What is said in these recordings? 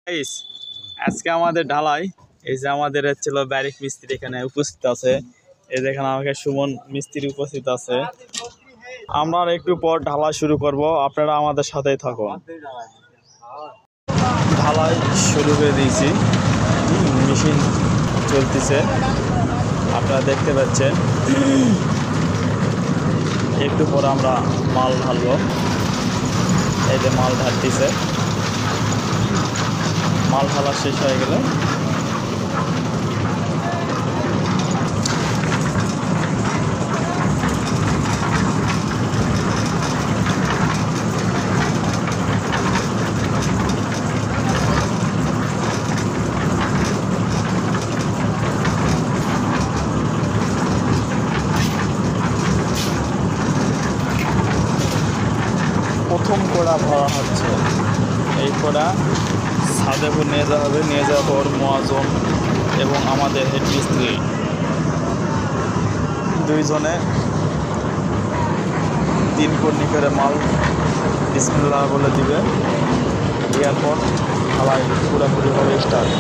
Guys, আজকে আমাদের ঢালাই এই যে আমাদের হচ্ছিল ব্যারিক মিস্ত্রি এখানে উপস্থিত আছে। এই দেখেন আমাকে সুমন মিস্ত্রি উপস্থিত আছে। আমরা আর একটু পর ঢালাই শুরু করব, আপনারা আমাদের সাথেই থাকুন। ঢালাই শুরু করে দিয়েছি, মেশিন চলতেছে, আপনারা দেখতে পাচ্ছেন। একটু পর আমরা মাল ঢালবো। এই যে মাল ঢালতেছে, মাল ঢালা শেষ হয়ে গেলে প্রথম কোড়া ভরা হচ্ছে। এই কোড়া ছাদে নিয়ে যাওয়া হবে, নিয়ে যাওয়ার পর মহাজন এবং আমাদের হেড মিস্ত্রি দুইজনে 3 কর্নি করে মাল বিসমিল্লাহ বলে দিবে। দেওয়ার পর ঢালাই পুরোপুরিভাবে স্টার্ট।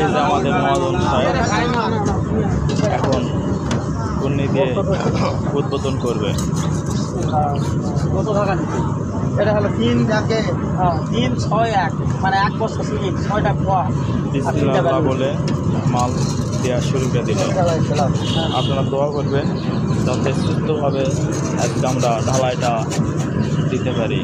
এই যে আমাদের মহাজন সাহেব এখন কর্নি দিয়ে উদ্বোধন করবে। কত টাকা নিচ্ছে? এটা হলো 3-6-1, মানে 1 বস্তা সিমেন্ট 6টা পোয়া। বিসমিল্লাহ বলে মাল দেওয়া শুরু করে দিল। আপনারা দোয়া করবেন যাতে সুস্থভাবে আজকে আমরা ঢালাইটা দিতে পারি।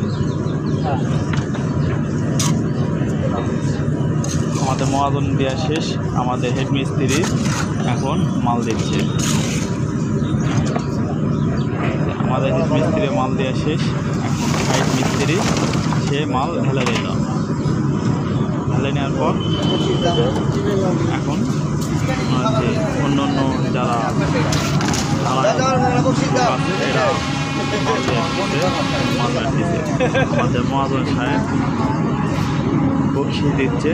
আমাদের মহাজন দেওয়া শেষ, আমাদের হেড মিস্ত্রি এখন মাল দিচ্ছে। আমাদের হেড মিস্ত্রি মাল দেওয়া শেষ, এখন সাইড মিস্ত্রি সে মাল ঢেলে দিল। ঢেলে নেওয়ার পর এখন যে অন্য অন্য যারা এরা আমাদের মহাজন সাহেব বকশিশ দিচ্ছে।